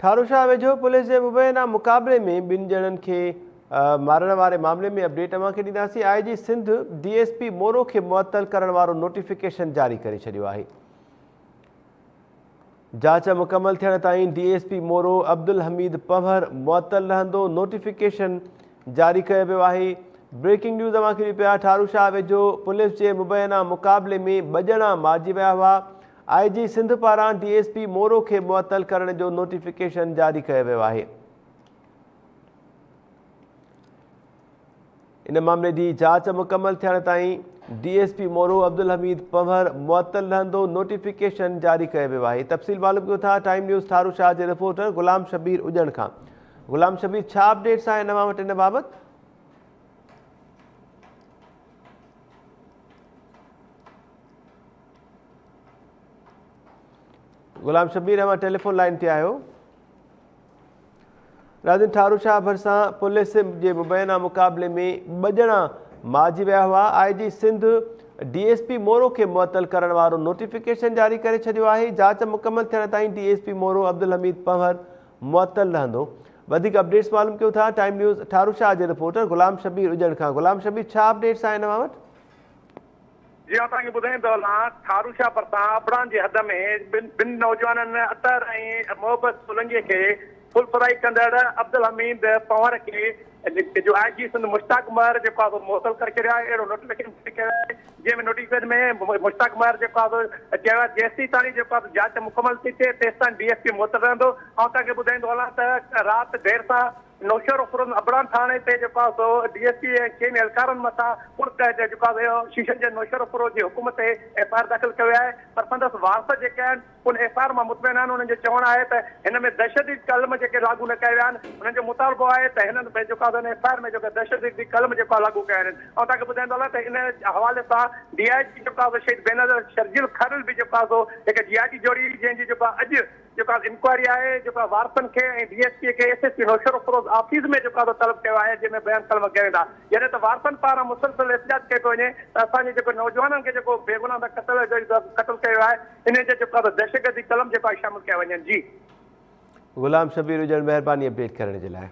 ठारू शाह वेझो पुलिस के मुबैना मुक़ाबले में बिन ॼणनि के मारण वारे मामले में अपडेट अवां खे ॾींदासीं। IG सिंध DSP मोरो के मुअत्तल करण वारो नोटिफिकेशन जारी करे छॾियो आहे। जांच मुकम्मल थियण ताईं DSP मोरो अब्दुल हमीद पंवर मुअत्तल रहंदो। नोटिफिकेशन जारी कयो वियो आहे। ब्रेकिंग न्यूज़ अवां खे ॾिए पिया। ठारू शाह वेझो पुलिस के मुबैना मुक़ाबले में 2 ॼणा मारिजी विया हुआ। IG सिंध पारां DSP मोरो के मुअत्तल करण जो नोटिफिकेशन जारी कयो वियो आहे। इन मामले की जांच मुकम्मल थियण ताईं DSP मोरो अब्दुल हमीद पंवर मुअत्तल रहंदो। नोटिफिकेशन जारी कयो वियो आहे। तफ़सील मालूम कयो था टाइम न्यूज़ ठारू शाह के रिपोर्टर गुलाम शबीर उजण खां। गुलाम शबीर, छा अपडेट्स आहिनि अवां वटि इन बाबति? गुलाम शबीर, अवां टेलीफोन लाइन ते आहियो। राजन, ठारू शाह भरिसां पुलिस के मुबैना मुक़ाबले में 2 ॼणा मारिजी विया हुआ। IG सिंध DSP मोरो के मुअत्तल करण वारो नोटिफिकेशन जारी करे छॾियो आहे। जांच मुकम्मल थियण ताईं DSP मोरो अब्दुल हमीद पंवर मुअत्तल रहंदो। वधीक अपडेट्स मालूम कयो था टाइम न्यूज़ ठारू शाह के रिपोर्टर गुलाम शबीर उजण खां। गुलाम शबीर, छा अपडेट्स आहिनि अवां वटि? जी हाँ, ॿुधाईंदो ठारू शाह भरिसां अबड़ान जी हद में बिन नौजवाननि अतर ऐं मोहबत सोलंकीअ खे फुलफराई कंदड़ अब्दुल हमीद पंवर के जो IG सिंध मुश्ताक उमर जो मुअत्तल करे छॾियो आहे। अहिड़ो नोटिफिकेशन कयो आहे जंहिंमें नोटिफिकेशन में मुश्ताक उमर जो चयो आहे जेसीं ताईं जांच मुकम्मल थी थिए तेसि ताईं DSP मुअत्तल रहंदो। ऐं तव्हांखे ॿुधाईंदो हलां त राति देर सां नौशहर फुरन अबड़ान थाणे ते DSP ऐं 6 एहलकारनि मथां शीशन जे नौशहर फुरोज जी हुकूमत ते FIR दाख़िल कयो आहे। पर संदसि वारस जेके आहिनि उन FIR मां मुतमिन आहिनि। उन्हनि जो चवणु आहे त हिन में दहशती कलम जेके लागू न कया विया आहिनि। उन्हनि जो मुतालबो आहे त हिननि FIR में दहशती कलम लागू कया आहिनि। ऐं तव्हांखे ॿुधाईंदो हलां त इन हवाले सां DIG शहीद बेनज़ीर शर्जील खारिल बि हिकु GIG जोड़ी जंहिंजी अॼु इंक्वायरी आहे वारसनि खे ऐं DSP के SSP नौशहर फुरोज ऑफिस में तलब कयो आहे जंहिंमें बयान कलम कया वेंदा। जॾहिं त वारसनि पारां मुसलसल एहतिजाज कयो वञे त असांजे नौजवाननि खे बेगुनाह क़त्ल कयो आहे इन जे दहशतगर्दी कलम शामिल कया वञनि। जी गुलाम शबीर उजण, महिरबानी अपडेट करण जे लाइ।